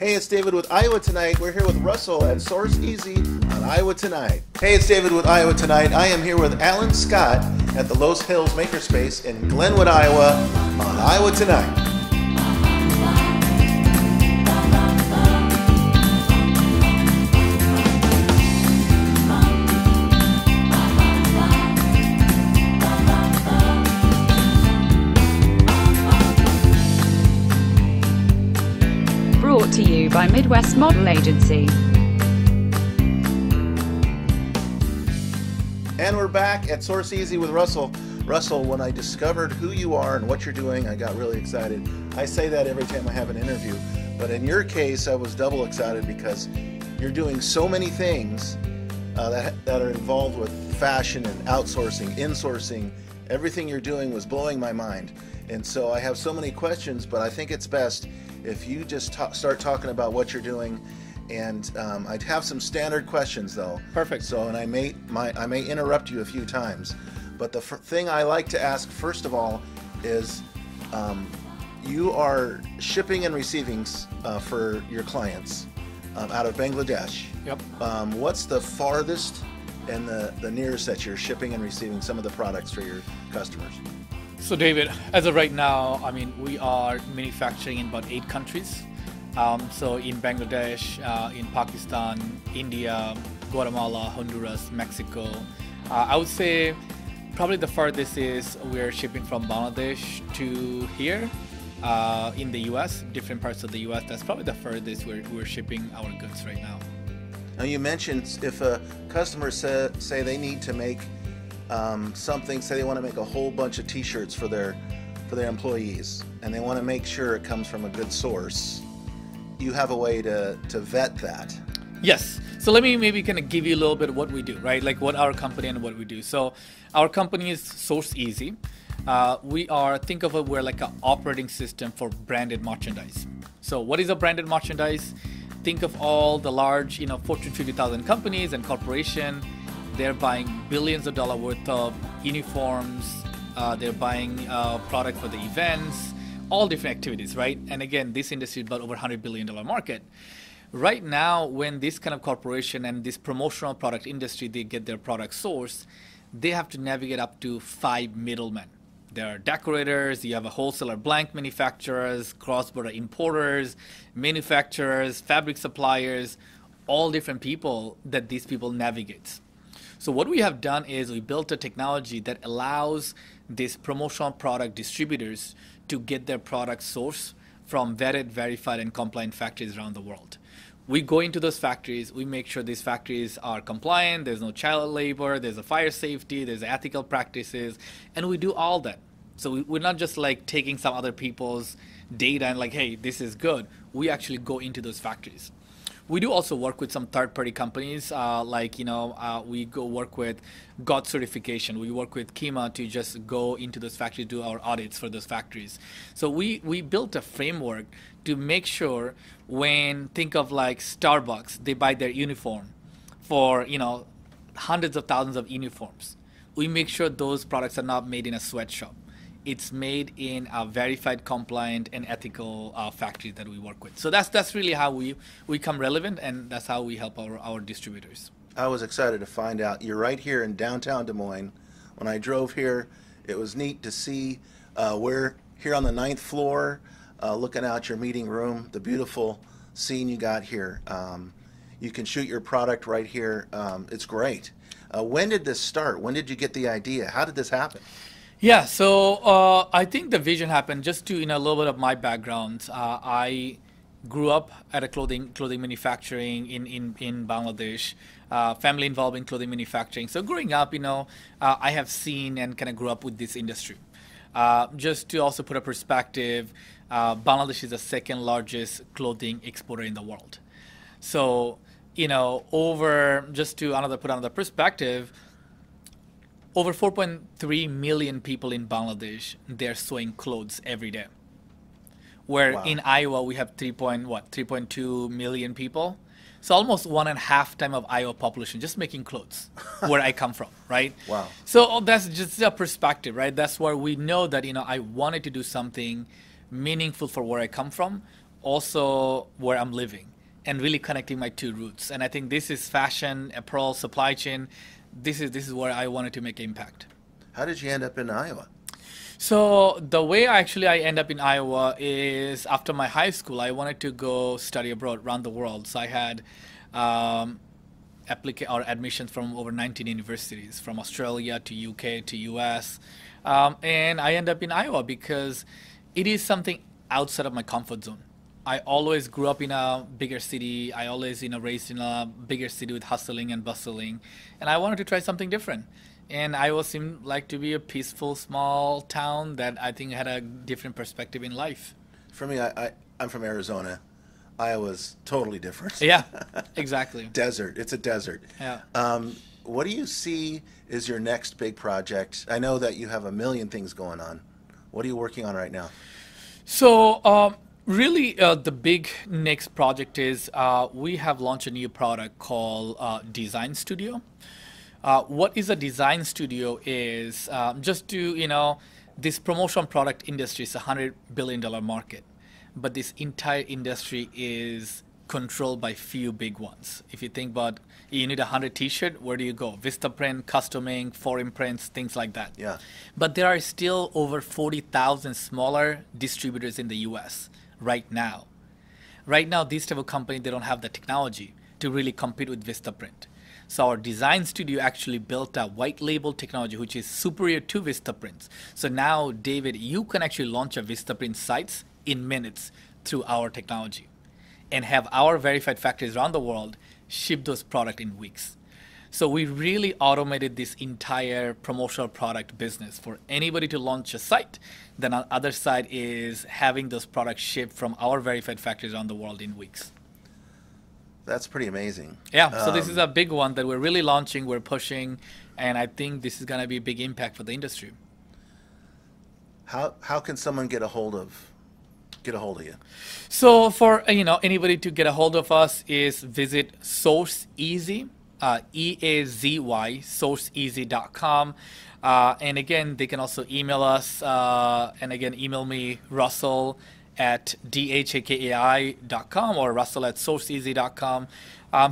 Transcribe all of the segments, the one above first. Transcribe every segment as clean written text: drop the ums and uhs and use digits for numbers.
Hey, it's David with Iowa Tonight. We're here with Russell at Source Easy on Iowa Tonight. Hey, it's David with Iowa Tonight. I am here with Alan Scott at the Loess Hills Makerspace in Glenwood, Iowa on Iowa Tonight. Brought to you by Midwest Model Agency. And we're back at Source Easy with Russell. Russell, when I discovered who you are and what you're doing, I got really excited. I say that every time I have an interview, but in your case, I was double excited because you're doing so many things that are involved with fashion and outsourcing, insourcing. Everything you're doing was blowing my mind. And so I have so many questions, but I think it's best if you just start talking about what you're doing. And I'd have some standard questions though. Perfect. So, and I may interrupt you a few times, but the thing I like to ask first of all is, you are shipping and receiving for your clients out of Bangladesh. Yep. What's the farthest and the nearest that you're shipping and receiving some of the products for your customers? So David, as of right now, I mean, we are manufacturing in about 8 countries. So in Bangladesh, in Pakistan, India, Guatemala, Honduras, Mexico. I would say probably the farthest is we're shipping from Bangladesh to here in the US, different parts of the US. That's probably the furthest we're shipping our goods right now. Now you mentioned if a customer say they need to make something, say they want to make a whole bunch of t-shirts for their employees and they want to make sure it comes from a good source. You have a way to vet that. Yes. So let me maybe kind of give you a little bit of what we do, right? Like what our company and what we do. So our company is Source Easy. Think of it, we're like an operating system for branded merchandise. So what is a branded merchandise? Think of all the large, Fortune 50,000 companies and corporation. They're buying billions of dollars worth of uniforms. They're buying product for the events, all different activities, right? And again, this industry is about over $100 billion market. Right now, when this kind of corporation and this promotional product industry, they get their product sourced, they have to navigate up to 5 middlemen. There are decorators, you have a wholesaler blank manufacturers, cross-border importers, manufacturers, fabric suppliers, all different people that these people navigate. So what we have done is we built a technology that allows these promotional product distributors to get their product sourced from vetted, verified, and compliant factories around the world. We go into those factories, we make sure these factories are compliant, there's no child labor, there's a fire safety, there's ethical practices, and we do all that. So we're not just like taking some other people's data and like, hey, this is good. We actually go into those factories. We do also work with some third-party companies, we go work with GOT certification. We work with KEMA to just go into those factories, do our audits for those factories. So we built a framework to make sure think of like Starbucks, they buy their uniform for, hundreds of thousands of uniforms. We make sure those products are not made in a sweatshop. It's made in a verified, compliant, and ethical factory that we work with. So that's really how we become relevant, and that's how we help our distributors. I was excited to find out you're right here in downtown Des Moines. When I drove here, it was neat to see we're here on the 9th floor, looking out your meeting room, the beautiful scene you got here. You can shoot your product right here. It's great. When did this start? When did you get the idea? How did this happen? Yeah, so I think the vision happened just to, a little bit of my background. I grew up at a clothing manufacturing in Bangladesh, family involved in clothing manufacturing. So growing up, I have seen and kind of grew up with this industry. Just to also put a perspective, Bangladesh is the 2nd largest clothing exporter in the world. So, put another perspective, over 4.3 million people in Bangladesh, they're sewing clothes every day. Where wow. In Iowa, we have 3.2 million people. So almost 1.5 times of Iowa population just making clothes where I come from, right? Wow. So that's just a perspective, right? That's where we know that, I wanted to do something meaningful for where I come from, also where I'm living, and really connecting my two roots. And I think this is fashion, apparel, supply chain. This is where I wanted to make impact. How did you end up in Iowa? So the way I end up in Iowa is after my high school, I wanted to go study abroad around the world. So I had admissions from over 19 universities, from Australia to UK to US. And I end up in Iowa because it is something outside of my comfort zone. I always grew up in a bigger city. I always, raised in a bigger city with hustling and bustling. And I wanted to try something different. And Iowa seemed like to be a peaceful, small town that I think had a different perspective in life. For me, I'm from Arizona. Iowa's totally different. Yeah, exactly. Desert. It's a desert. Yeah. What do you see is your next big project? I know that you have a million things going on. What are you working on right now? So really, the big next project is we have launched a new product called Design Studio. What is a design studio is just to, this promotion product industry is a $100 billion market, but this entire industry is controlled by few big ones. If you think about, you need 100 t-shirt, where do you go? Vistaprint, customing, foreign prints, things like that. Yeah. But there are still over 40,000 smaller distributors in the US right now. Right now, these type of companies, they don't have the technology to really compete with Vistaprint. So our design studio actually built a white label technology which is superior to Vistaprint. So now, David, you can actually launch a Vistaprint sites in minutes through our technology and have our verified factories around the world ship those products in weeks. So we really automated this entire promotional product business for anybody to launch a site. Then on the other side is having those products shipped from our verified factories around the world in weeks. That's pretty amazing. Yeah, so this is a big one that we're really launching, we're pushing, and I think this is going to be a big impact for the industry. How can someone get a hold of you? So for anybody to get a hold of us is visit SourceEazy, EAZY, sourceeazy.com. And again, they can also email us, and again, email me, Russell at dhakai.com or russell@sourceeazy.com.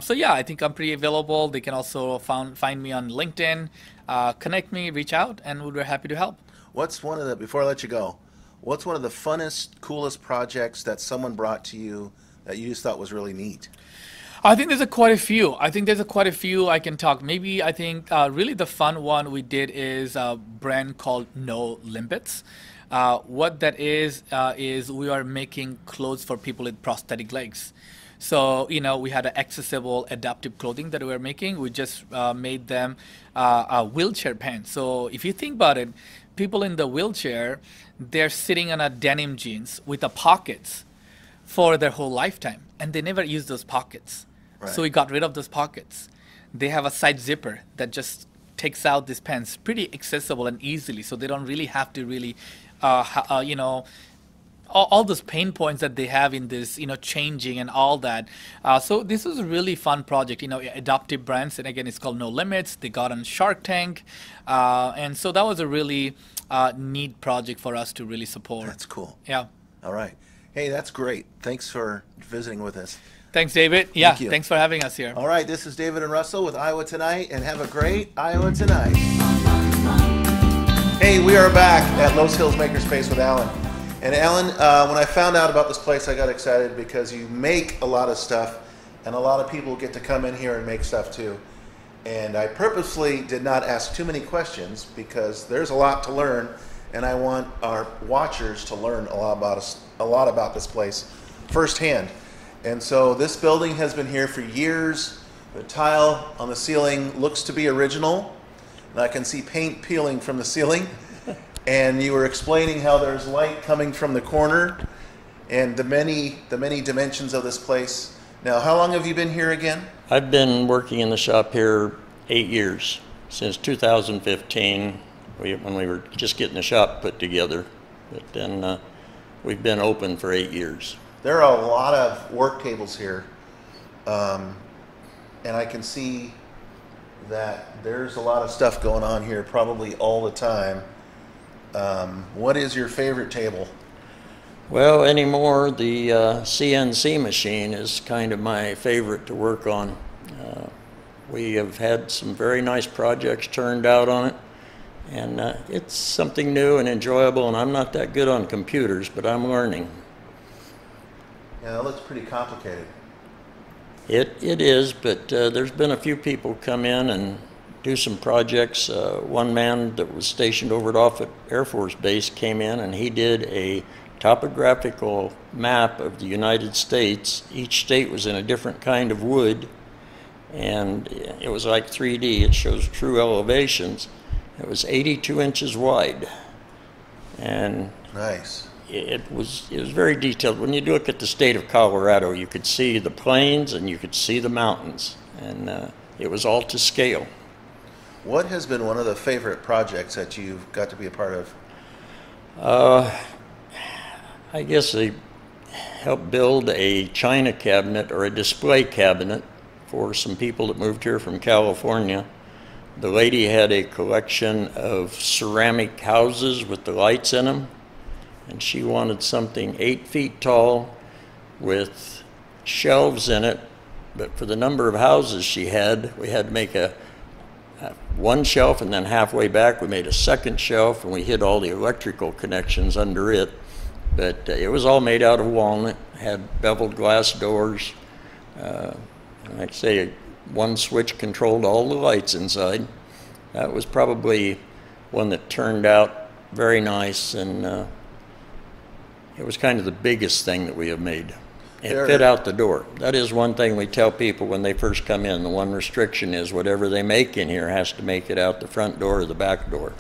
So yeah, I think I'm pretty available. They can also find me on LinkedIn, connect me, reach out, and we're happy to help. Before I let you go, what's one of the funnest, coolest projects that someone brought to you that you just thought was really neat? I think there's quite a few. I can talk. Maybe I think really the fun one we did is a brand called No Limits. What that is we are making clothes for people with prosthetic legs. So, we had an accessible adaptive clothing that we were making. We just made them a wheelchair pants. So if you think about it, people in the wheelchair, they're sitting on a denim jeans with the pockets for their whole lifetime, and they never use those pockets. Right. So we got rid of those pockets. They have a side zipper that just takes out these pants pretty accessible and easily, so they don't really have to really all those pain points that they have in this, changing and all that. So this was a really fun project, adaptive brands. And again, it's called No Limits. They got on Shark Tank. And so that was a really neat project for us to really support. That's cool. Yeah. All right. Hey, that's great. Thanks for visiting with us. Thanks, David. Yeah, thanks for having us here. All right, this is David and Russell with Iowa Tonight, and have a great Iowa Tonight. Hey, we are back at Loess Hills Makerspace with Alan. And Alan, when I found out about this place, I got excited because you make a lot of stuff, and a lot of people get to come in here and make stuff too. And I purposely did not ask too many questions because there's a lot to learn, and I want our watchers to learn a lot about this place firsthand. And so this building has been here for years. The tile on the ceiling looks to be original, and I can see paint peeling from the ceiling. And you were explaining how there's light coming from the corner and the many dimensions of this place. Now, how long have you been here again? I've been working in the shop here 8 years, since 2015, when we were just getting the shop put together. But then we've been open for 8 years. There are a lot of work tables here, and I can see that there's a lot of stuff going on here probably all the time. What is your favorite table? Well, anymore, the CNC machine is kind of my favorite to work on. We have had some very nice projects turned out on it, and it's something new and enjoyable, and I'm not that good on computers, but I'm learning. Yeah, that looks pretty complicated. It is, but there's been a few people come in and do some projects. One man that was stationed over at Offutt Air Force Base came in, and he did a topographical map of the United States. Each state was in a different kind of wood, and it was like 3D. It shows true elevations. It was 82 inches wide, and Nice. it was very detailed. When you look at the state of Colorado, you could see the plains and you could see the mountains, and it was all to scale. What has been one of the favorite projects that you've got to be a part of? I guess they helped build a china cabinet or a display cabinet for some people that moved here from California. The lady had a collection of ceramic houses with the lights in them, and she wanted something 8 feet tall with shelves in it, but for the number of houses she had, we had to make one shelf, and then halfway back we made a second shelf, and we hid all the electrical connections under it. But it was all made out of walnut, had beveled glass doors. Like I say, one switch controlled all the lights inside. That was probably one that turned out very nice, and it was kind of the biggest thing that we have made. It fit out the door. That is one thing we tell people when they first come in. The one restriction is whatever they make in here has to make it out the front door or the back door.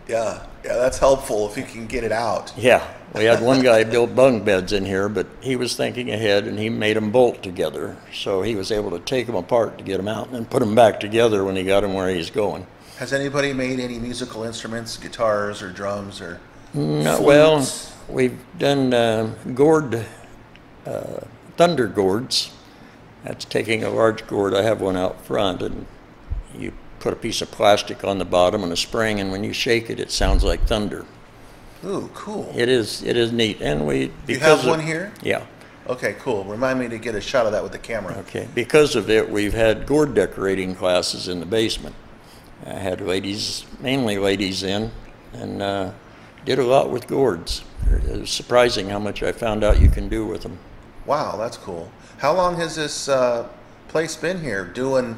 Yeah, that's helpful if you can get it out. Yeah, we had one guy build bunk beds in here, but he was thinking ahead, and he made them bolt together. So he was able to take them apart to get them out and then put them back together when he got them where he's going. Has anybody made any musical instruments, guitars or drums or No, well, flutes? we've done thunder gourds. That's taking a large gourd. I have one out front, and you put a piece of plastic on the bottom and a spring, and when you shake it, it sounds like thunder. Ooh, cool. It is neat, and we You have one here? Yeah. Okay, cool. Remind me to get a shot of that with the camera. Okay. Because of it, we've had gourd decorating classes in the basement. I had ladies, mainly ladies, in, and did a lot with gourds. It was surprising how much I found out you can do with them. Wow, that's cool. How long has this place been here doing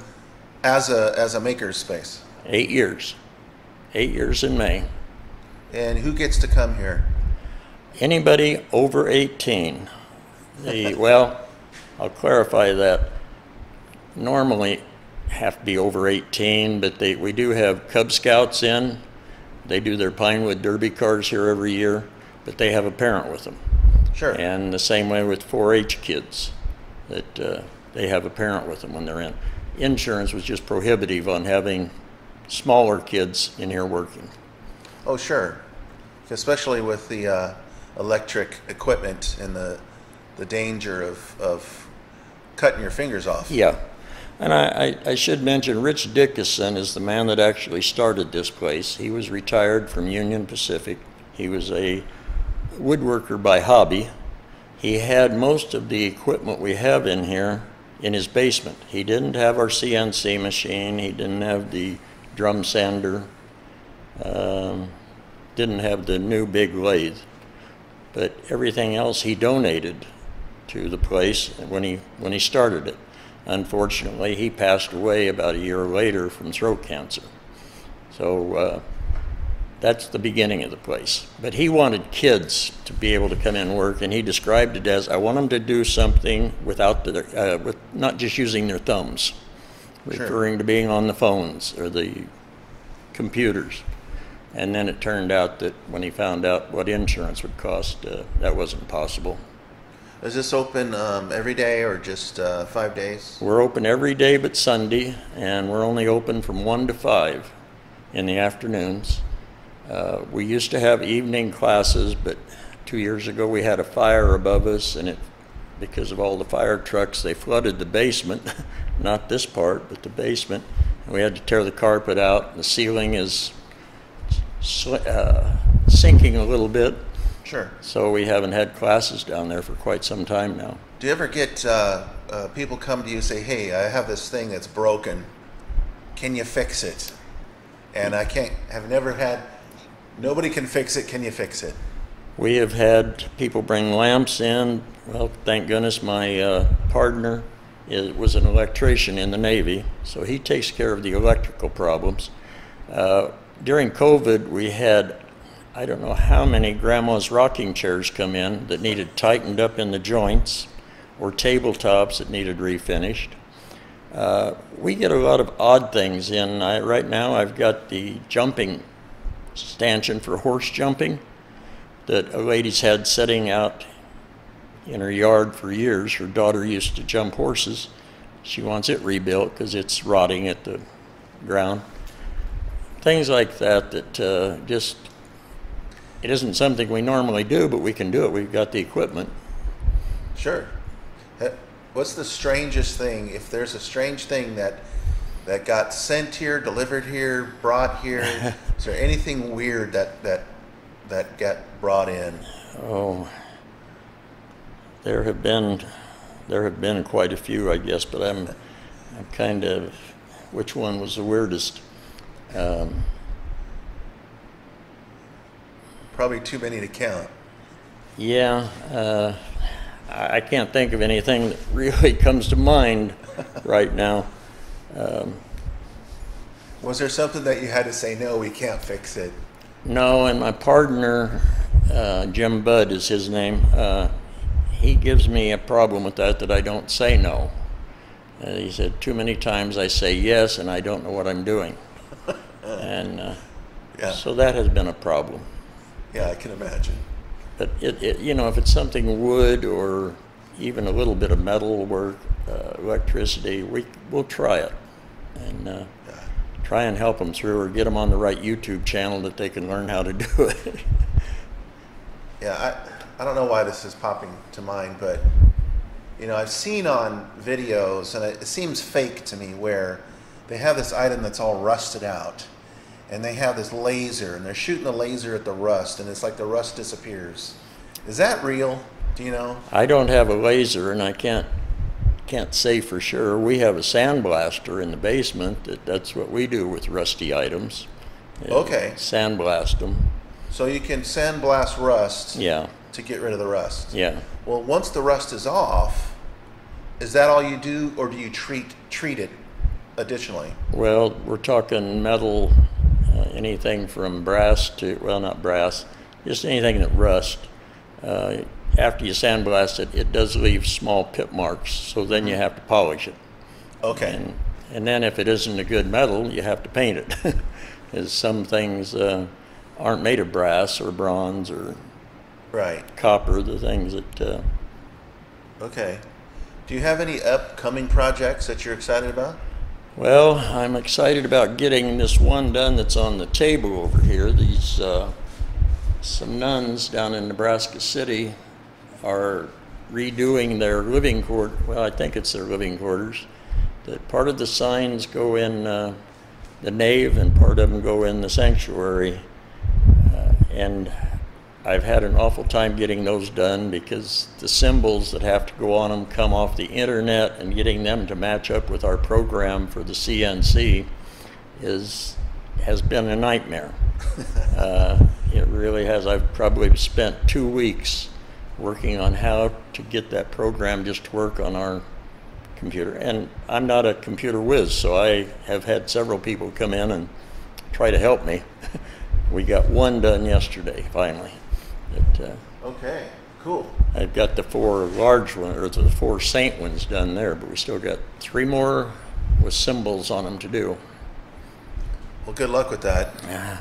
as a maker's space? 8 years. 8 years in May. And who gets to come here? Anybody over 18. Well, I'll clarify that. Normally have to be over 18, but we do have Cub Scouts in. They do their Pinewood Derby cars here every year, but they have a parent with them. Sure. And the same way with 4-H kids, that they have a parent with them when they're in. Insurance was just prohibitive on having smaller kids in here working. Oh, sure. Especially with the electric equipment and the danger of cutting your fingers off. Yeah. And I should mention Rich Dickinson is the man that actually started this place. He was retired from Union Pacific. He was a woodworker by hobby. He had most of the equipment we have in here in his basement. He didn't have our CNC machine. He didn't have the drum sander. Didn't have the new big lathe. But everything else he donated to the place when he started it. Unfortunately, he passed away about a year later from throat cancer. So that's the beginning of the place. But he wanted kids to be able to come in and work, and he described it as, I want them to do something without with not just using their thumbs, referring to being on the phones or the computers. And then it turned out that when he found out what insurance would cost, that wasn't possible. Is this open every day or just 5 days? We're open every day but Sunday, and we're only open from 1 to 5 in the afternoons. We used to have evening classes, but 2 years ago we had a fire above us, and because of all the fire trucks, they flooded the basement, not this part, but the basement. And we had to tear the carpet out. The ceiling is sinking a little bit, Sure. So we haven't had classes down there for quite some time now. Do you ever get people come to you and say, hey, I have this thing that's broken. Can you fix it? And have never had, nobody can fix it. Can you fix it? We have had people bring lamps in. Well, thank goodness my partner was an electrician in the Navy, so he takes care of the electrical problems. During COVID, we had, I don't know how many grandma's rocking chairs come in that needed tightened up in the joints, or tabletops that needed refinished. We get a lot of odd things in. Right now I've got the jumping stanchion for horse jumping that a lady's had sitting out in her yard for years. Her daughter used to jump horses. She wants it rebuilt because it's rotting at the ground. Things like that just, it isn't something we normally do, but we can do it. We've got the equipment. Sure. What's the strangest thing, if there's a strange thing that got sent here, delivered here, brought here? Is there anything weird that got brought in? Oh, there have been quite a few, I guess, but I'm kind of, which one was the weirdest? Probably too many to count. Yeah, I can't think of anything that really comes to mind right now. Was there something that you had to say, no, we can't fix it? No, and my partner, Jim Budd is his name, he gives me a problem with that I don't say no. He said, too many times I say yes and I don't know what I'm doing. And yeah. So that has been a problem. Yeah, I can imagine. But if it's something wood or even a little bit of metal work, electricity, we'll try it and try and help them through, or get them on the right YouTube channel that they can learn how to do it. Yeah, I don't know why this is popping to mind, but I've seen on videos, and it seems fake to me, where they have this item that's all rusted out, and they have this laser, and they're shooting the laser at the rust, and it's like the rust disappears. Is that real? Do you know? I don't have a laser, and I can't say for sure. We have a sandblaster in the basement. That's what we do with rusty items. Okay. Sandblast them. So you can sandblast rust. Yeah. To get rid of the rust. Yeah. Well, once the rust is off, is that all you do, or do you treat it additionally? Well, we're talking metal. Anything from brass to, well, not brass, just anything that rusts. After you sandblast it, it does leave small pit marks, so then you have to polish it. Okay. And then if it isn't a good metal, you have to paint it. Because some things aren't made of brass or bronze or copper, the things that... Okay. Do you have any upcoming projects that you're excited about? Well, I'm excited about getting this one done that's on the table over here. These some nuns down in Nebraska City are redoing their living quarters. Well, I think it's their living quarters. That part of the signs go in the nave and part of them go in the sanctuary. And I've had an awful time getting those done because the symbols that have to go on them come off the internet, and getting them to match up with our program for the CNC has been a nightmare. It really has. I've probably spent 2 weeks working on how to get that program just to work on our computer. And I'm not a computer whiz, so I have had several people come in and try to help me. We got one done yesterday, finally. Okay, cool. I've got the 4 large ones, or the 4 saint ones done there, but we still got 3 more with symbols on them to do. Well, good luck with that. Yeah.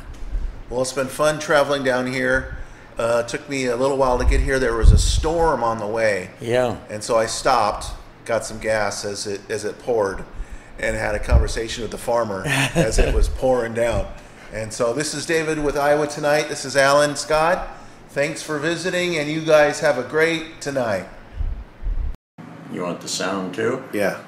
Well, it's been fun traveling down here. Took me a little while to get here. There was a storm on the way. Yeah. And so I stopped, got some gas as it poured, and had a conversation with the farmer as it was pouring down. And so this is David with Iowa Tonight. This is Alan Scott. Thanks for visiting, and you guys have a great tonight. You want the sound too? Yeah.